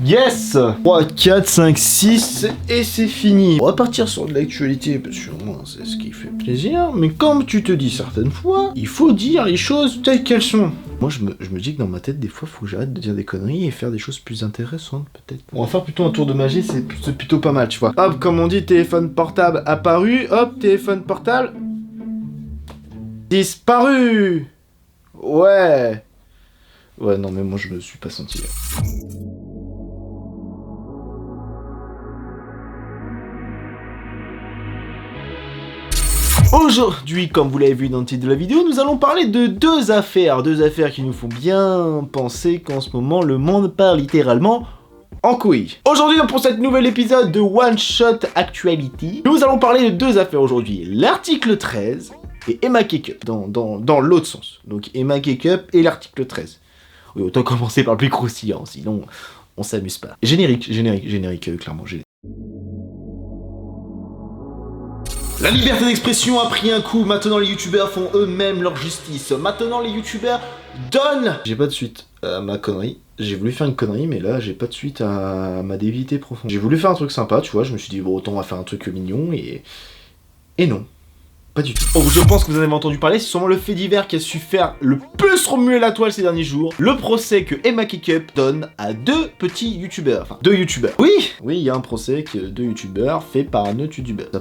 Yes 3, 4, 5, 6 et c'est fini. On va partir sur de l'actualité parce que moi c'est ce qui fait plaisir. Mais comme tu te dis certaines fois, il faut dire les choses telles qu'elles sont. Moi je me dis que dans ma tête des fois faut que j'arrête de dire des conneries et faire des choses plus intéressantes peut-être. On va faire plutôt un tour de magie, c'est plutôt pas mal tu vois. Hop, comme on dit, téléphone portable apparu, hop, téléphone portable disparu. Ouais. Ouais non mais moi je me suis pas senti là. Aujourd'hui, comme vous l'avez vu dans le titre de la vidéo, nous allons parler de deux affaires qui nous font bien penser qu'en ce moment, le monde part littéralement en couille. Aujourd'hui, pour cet nouvel épisode de One Shot Actuality, nous allons parler de deux affaires aujourd'hui. L'article 13 et Emma Cake-up, dans l'autre sens. Donc Emma Cake-up et l'article 13. Oui, autant commencer par le plus croustillant, sinon on s'amuse pas. Générique, clairement, générique. La liberté d'expression a pris un coup, maintenant les youtubeurs font eux-mêmes leur justice. Maintenant les youtubeurs donnent... J'ai pas de suite à ma connerie. J'ai voulu faire une connerie, mais là j'ai pas de suite à ma débilité profonde. J'ai voulu faire un truc sympa, tu vois, je me suis dit bon autant on va faire un truc mignon et non. Pas du tout. Oh, je pense que vous en avez entendu parler, c'est sûrement le fait divers qui a su faire le plus remuer la toile ces derniers jours. Le procès que Emma Cake-up donne à deux petits youtubeurs. Enfin, deux youtubeurs. Oui, il y a un procès que deux youtubeurs fait par un autre youtubeur. Ça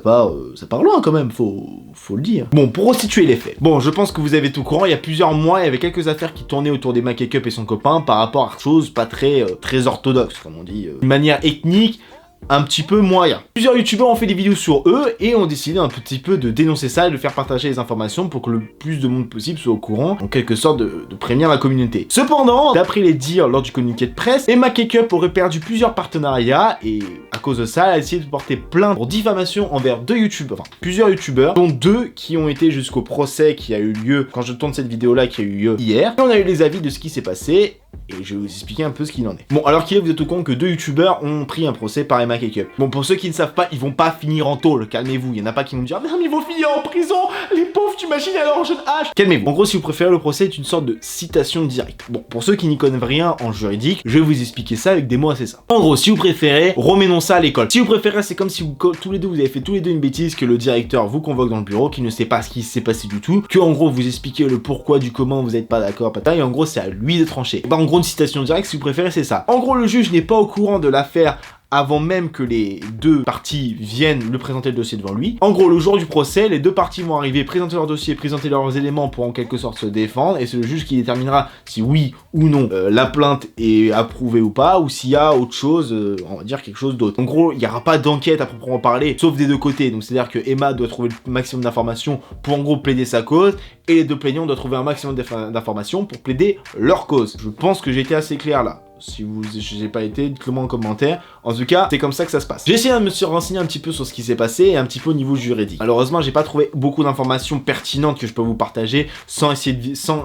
part loin quand même, faut le dire. Bon, pour resituer les faits. Bon, je pense que vous avez tout au courant, il y a plusieurs mois, il y avait quelques affaires qui tournaient autour d'Emma Cake-up et son copain par rapport à choses pas très orthodoxes, comme on dit. Une manière ethnique, un petit peu moyen. Plusieurs youtubeurs ont fait des vidéos sur eux et ont décidé un petit peu de dénoncer ça et de faire partager les informations pour que le plus de monde possible soit au courant, en quelque sorte de prévenir la communauté. Cependant, d'après les dires lors du communiqué de presse, Emma Cake-up aurait perdu plusieurs partenariats et à cause de ça, elle a essayé de porter plainte pour diffamation envers deux youtubeurs, enfin plusieurs youtubeurs, dont deux qui ont été jusqu'au procès qui a eu lieu, quand je tourne cette vidéo là, qui a eu lieu hier. Et on a eu les avis de ce qui s'est passé. Et je vais vous expliquer un peu ce qu'il en est. Bon, alors qu'il est, vous êtes au courant que deux youtubeurs ont pris un procès par Emma Cake-up. Bon, pour ceux qui ne savent pas, ils vont pas finir en tôle, calmez-vous. Il y en a pas qui vont me dire « Mais ils vont finir en prison, les pauvres, tu imagines à leur jeune âge ?» Calmez-vous. En gros, si vous préférez, le procès est une sorte de citation directe. Bon, pour ceux qui n'y connaissent rien en juridique, je vais vous expliquer ça avec des mots assez simples. En gros, si vous préférez, reménons ça à l'école. Si vous préférez, c'est comme si vous avez fait tous les deux une bêtise, que le directeur vous convoque dans le bureau, qui ne sait pas ce qui s'est passé du tout, que en gros, vous expliquez le pourquoi du comment vous n'êtes pas d'accord, et en gros, c'est à lui de trancher. Bah, en gros, une citation directe, si vous préférez, c'est ça. En gros, le juge n'est pas au courant de l'affaire avant même que les deux parties viennent le présenter le dossier devant lui. En gros, le jour du procès, les deux parties vont arriver, présenter leur dossier, présenter leurs éléments pour en quelque sorte se défendre, et c'est le juge qui déterminera si oui ou non la plainte est approuvée ou pas, ou s'il y a autre chose, on va dire quelque chose d'autre. En gros, il n'y aura pas d'enquête à proprement parler, sauf des deux côtés. Donc c'est-à-dire que Emma doit trouver le maximum d'informations pour en gros plaider sa cause, et les deux plaignants doivent trouver un maximum d'informations pour plaider leur cause. Je pense que j'ai été assez clair là. Si j'ai pas été, dites-le moi en commentaire. En tout cas, c'est comme ça que ça se passe. J'ai essayé de me renseigner un petit peu sur ce qui s'est passé et un petit peu au niveau juridique. Malheureusement, j'ai pas trouvé beaucoup d'informations pertinentes que je peux vous partager sans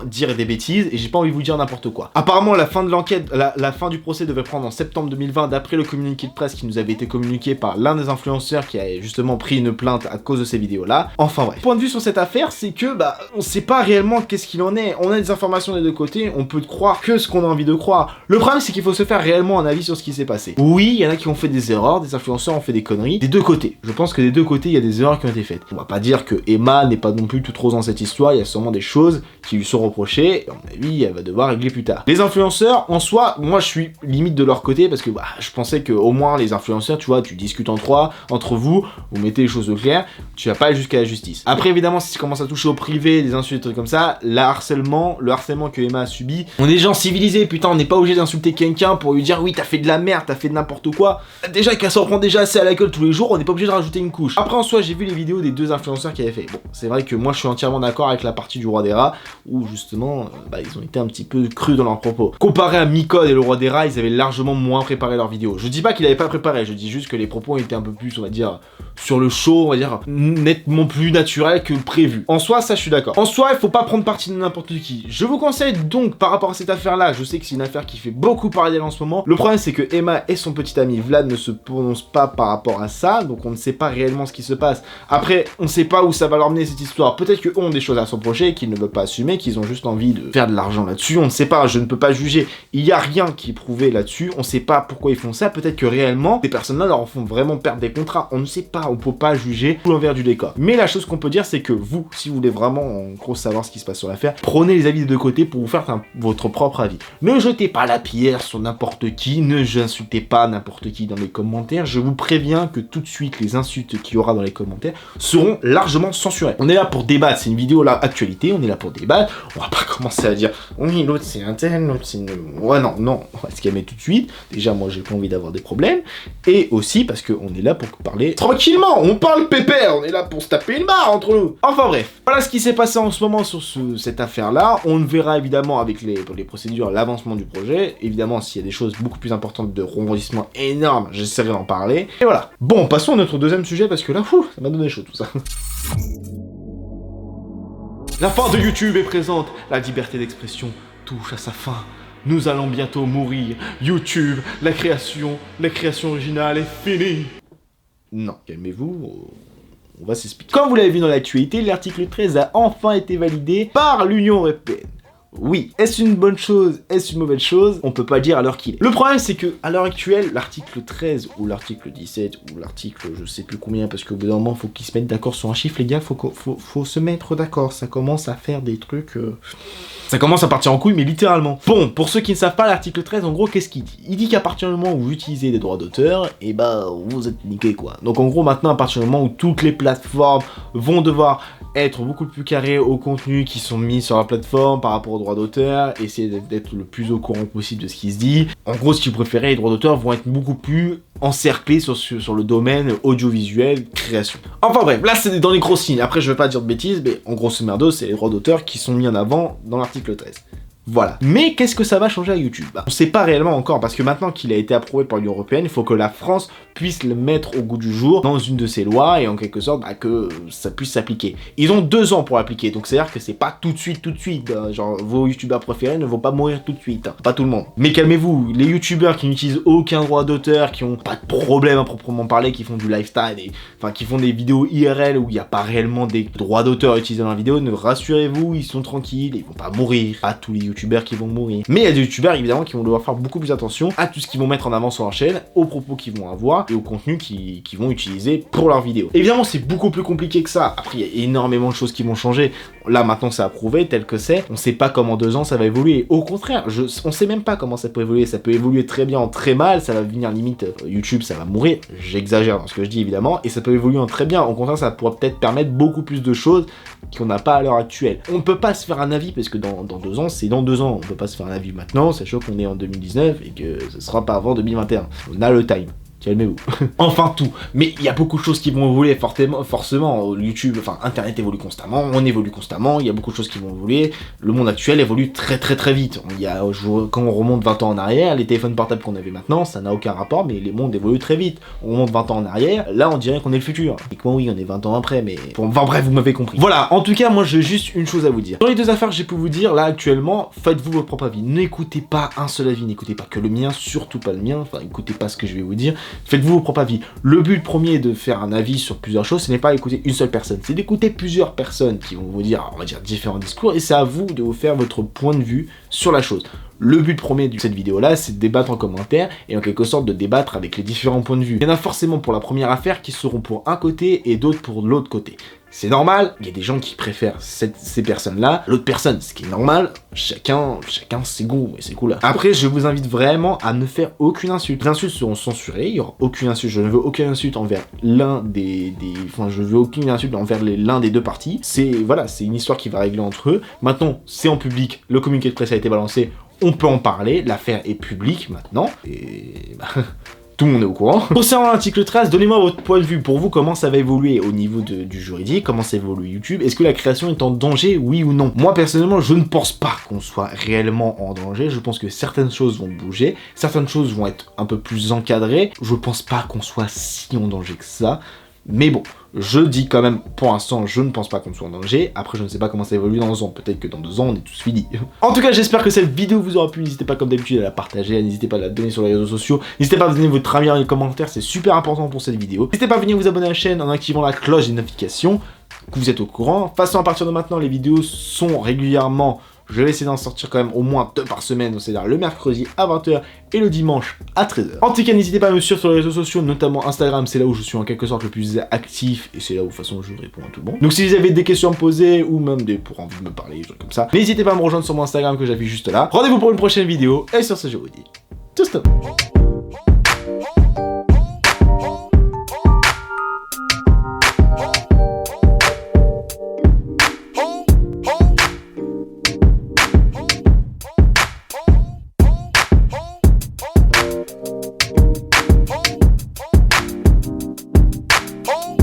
dire des bêtises et j'ai pas envie de vous dire n'importe quoi. Apparemment, la fin de l'enquête, la fin du procès devait prendre en septembre 2020 d'après le communiqué de presse qui nous avait été communiqué par l'un des influenceurs qui a justement pris une plainte à cause de ces vidéos-là. Enfin bref. Point de vue sur cette affaire, c'est que on sait pas réellement qu'est-ce qu'il en est. On a des informations des deux côtés, on peut croire que ce qu'on a envie de croire. Le problème, c'est qu'il faut se faire réellement un avis sur ce qui s'est passé. Oui, il y en a qui ont fait des erreurs, des influenceurs ont fait des conneries, des deux côtés. Je pense que des deux côtés, il y a des erreurs qui ont été faites. On va pas dire que Emma n'est pas non plus toute rose dans cette histoire, il y a sûrement des choses qui lui sont reprochées, et à mon avis, elle va devoir régler plus tard. Les influenceurs, en soi, moi je suis limite de leur côté, parce que je pensais que au moins les influenceurs, tu vois, tu discutes entre vous mettez les choses au clair, tu vas pas aller jusqu'à la justice. Après, évidemment, si tu commences à toucher au privé, des insultes, des trucs comme ça, le harcèlement que Emma a subi, on est des gens civilisés, putain, on n'est pas obligé d'insulter quelqu'un pour lui dire oui t'as fait de la merde, t'as fait de n'importe quoi. Déjà qu'elle s'en prend déjà assez à la gueule tous les jours, on n'est pas obligé de rajouter une couche. Après en soi j'ai vu les vidéos des deux influenceurs qui avaient fait. Bon c'est vrai que moi je suis entièrement d'accord avec la partie du roi des rats où justement ils ont été un petit peu crus dans leurs propos. Comparé à Micode et le roi des rats, ils avaient largement moins préparé leurs vidéos. Je dis pas qu'ils avaient pas préparé, je dis juste que les propos étaient un peu plus on va dire sur le show, on va dire nettement plus naturels que prévu. En soi ça je suis d'accord. En soi il faut pas prendre parti de n'importe qui. Je vous conseille donc par rapport à cette affaire là, je sais que c'est une affaire qui fait beaucoup beaucoup parlé d'elle en ce moment. Le problème c'est que Emma et son petit ami Vlad ne se prononcent pas par rapport à ça, donc on ne sait pas réellement ce qui se passe. Après, on ne sait pas où ça va leur mener cette histoire. Peut-être qu'eux ont des choses à se reprocher, qu'ils ne veulent pas assumer, qu'ils ont juste envie de faire de l'argent là-dessus. On ne sait pas, je ne peux pas juger. Il n'y a rien qui est prouvé là-dessus. On ne sait pas pourquoi ils font ça. Peut-être que réellement, ces personnes-là leur font vraiment perdre des contrats. On ne sait pas, on ne peut pas juger tout l'envers du décor. Mais la chose qu'on peut dire, c'est que vous, si vous voulez vraiment en gros savoir ce qui se passe sur l'affaire, prenez les avis des deux côtés pour vous faire votre propre avis. Ne jetez pas la pierre sur n'importe qui, ne insultez pas n'importe qui dans les commentaires. Je vous préviens que tout de suite, les insultes qu'il y aura dans les commentaires seront largement censurées. On est là pour débattre, c'est une vidéo là, actualité, on est là pour débattre. On va pas commencer à dire oui, l'autre c'est un tel, l'autre c'est une... Ouais, non, on va se calmer tout de suite. Déjà, moi j'ai pas envie d'avoir des problèmes. Et aussi parce qu'on est là pour parler tranquillement, on parle pépère, on est là pour se taper une barre entre nous. Enfin bref, voilà ce qui s'est passé en ce moment sur cette affaire-là. On verra évidemment avec les procédures l'avancement du projet. Évidemment, s'il y a des choses beaucoup plus importantes de rebondissement énorme, j'essaierai d'en parler. Et voilà. Bon, passons à notre deuxième sujet parce que là, ça m'a donné chaud tout ça. La fin de YouTube est présente, la liberté d'expression touche à sa fin. Nous allons bientôt mourir. YouTube, la création originale est finie. Non, calmez-vous, on va s'expliquer. Comme vous l'avez vu dans l'actualité, l'article 13 a enfin été validé par l'Union européenne. Oui, est-ce une bonne chose, est-ce une mauvaise chose? On peut pas dire à l'heure qu'il est. Le problème c'est que à l'heure actuelle, l'article 13 ou l'article 17 ou l'article je sais plus combien, parce qu'au bout d'un moment faut qu'ils se mettent d'accord sur un chiffre, les gars, faut se mettre d'accord, ça commence à faire des trucs... Ça commence à partir en couille, mais littéralement. Bon, pour ceux qui ne savent pas, l'article 13, en gros, qu'est-ce qu'il dit? Il dit qu'à partir du moment où vous utilisez des droits d'auteur, et bah, vous êtes niqué, quoi. Donc en gros, maintenant, à partir du moment où toutes les plateformes vont devoir être beaucoup plus carrées aux contenus qui sont mis sur la plateforme par rapport aux droits d'auteur, essayer d'être le plus au courant possible de ce qui se dit. En gros, si vous préférez, les droits d'auteur vont être beaucoup plus encerclés sur le domaine audiovisuel, création. Enfin bref, là c'est dans les grosses lignes. Après, je vais pas dire de bêtises, mais en grosso merdo, c'est les droits d'auteur qui sont mis en avant dans l'article 13. Voilà. Mais qu'est-ce que ça va changer à YouTube? On sait pas réellement encore, parce que maintenant qu'il a été approuvé par l'Union européenne, il faut que la France puisse le mettre au goût du jour dans une de ses lois, et en quelque sorte, que ça puisse s'appliquer. Ils ont 2 ans pour l'appliquer, donc c'est-à-dire que c'est pas tout de suite, genre vos youtubeurs préférés ne vont pas mourir tout de suite, pas tout le monde. Mais calmez-vous, les youtubeurs qui n'utilisent aucun droit d'auteur, qui ont pas de problème à proprement parler, qui font du lifestyle, enfin qui font des vidéos IRL où il n'y a pas réellement des droits d'auteur utilisés dans la vidéo, ne rassurez-vous, ils sont tranquilles, ils vont pas mourir, pas tous les youtubeurs qui vont mourir. Mais il y a des youtubeurs évidemment qui vont devoir faire beaucoup plus attention à tout ce qu'ils vont mettre en avant sur leur chaîne, aux propos qu'ils vont avoir et au contenu qu'ils vont utiliser pour leurs vidéos. Évidemment c'est beaucoup plus compliqué que ça. Après il y a énormément de choses qui vont changer. Là maintenant c'est approuvé tel que c'est. On sait pas comment 2 ans ça va évoluer. Au contraire, on sait même pas comment ça peut évoluer. Ça peut évoluer très bien, très mal. Ça va venir limite YouTube ça va mourir. J'exagère dans ce que je dis évidemment. Et ça peut évoluer en très bien. Au contraire ça pourrait peut-être permettre beaucoup plus de choses qu'on n'a pas à l'heure actuelle. On ne peut pas se faire un avis parce que dans 2 ans, c'est dans 2 ans. On peut pas se faire un avis maintenant, sachant qu'on est en 2019 et que ce sera pas avant 2021. On a le time. Calmez-vous. Enfin tout. Mais il y a beaucoup de choses qui vont évoluer forcément. YouTube, enfin Internet évolue constamment, on évolue constamment, il y a beaucoup de choses qui vont évoluer. Le monde actuel évolue très vite. Quand on remonte 20 ans en arrière, les téléphones portables qu'on avait maintenant, ça n'a aucun rapport, mais les mondes évoluent très vite. On remonte 20 ans en arrière, là on dirait qu'on est le futur. Et comment oui, on est 20 ans après, mais... Bon, enfin bref, vous m'avez compris. Voilà, en tout cas, moi j'ai juste une chose à vous dire. Dans les 2 affaires que j'ai pu vous dire, là actuellement, faites-vous votre propre avis. N'écoutez pas un seul avis, n'écoutez pas que le mien, surtout pas le mien, enfin écoutez pas ce que je vais vous dire. Faites-vous vos propres avis. Le but premier de faire un avis sur plusieurs choses, ce n'est pas écouter une seule personne, c'est d'écouter plusieurs personnes qui vont vous dire, on va dire, différents discours, et c'est à vous de vous faire votre point de vue sur la chose. Le but premier de cette vidéo-là, c'est de débattre en commentaire, et en quelque sorte de débattre avec les différents points de vue. Il y en a forcément pour la première affaire qui seront pour un côté, et d'autres pour l'autre côté. C'est normal, il y a des gens qui préfèrent ces personnes-là, l'autre personne, ce qui est normal, chacun ses goûts et ses couleurs. Après, je vous invite vraiment à ne faire aucune insulte. Les insultes seront censurées, il n'y aura aucune insulte, je ne veux aucune insulte envers l'un je veux aucune insulte envers l'un des 2 parties. Voilà, c'est une histoire qui va régler entre eux. Maintenant, c'est en public, le communiqué de presse a été balancé, on peut en parler, l'affaire est publique maintenant, et... tout le monde est au courant. Concernant l'article 13, donnez-moi votre point de vue. Pour vous, comment ça va évoluer au niveau du juridique? Comment ça évolue YouTube? Est-ce que la création est en danger, oui ou non? Moi, personnellement, je ne pense pas qu'on soit réellement en danger. Je pense que certaines choses vont bouger. Certaines choses vont être un peu plus encadrées. Je pense pas qu'on soit si en danger que ça. Mais bon, je dis quand même, pour l'instant, je ne pense pas qu'on soit en danger. Après, je ne sais pas comment ça évolue dans 2 ans. Peut-être que dans 2 ans, on est tous finis. En tout cas, j'espère que cette vidéo vous aura plu. N'hésitez pas, comme d'habitude, à la partager. N'hésitez pas à la donner sur les réseaux sociaux. N'hésitez pas à donner votre avis dans les commentaires. C'est super important pour cette vidéo. N'hésitez pas à venir vous abonner à la chaîne en activant la cloche des notifications, que vous êtes au courant. De toute façon, à partir de maintenant, les vidéos sont régulièrement... Je vais essayer d'en sortir quand même au moins 2 par semaine, c'est-à-dire le mercredi à 20h et le dimanche à 13h. En tout cas, n'hésitez pas à me suivre sur les réseaux sociaux, notamment Instagram, c'est là où je suis en quelque sorte le plus actif, et c'est là où de toute façon je réponds à tout le monde. Donc si vous avez des questions à me poser, ou même pour envie de me parler, des trucs comme ça, n'hésitez pas à me rejoindre sur mon Instagram que j'affiche juste là. Rendez-vous pour une prochaine vidéo, et sur ce je vous dis, tout stop.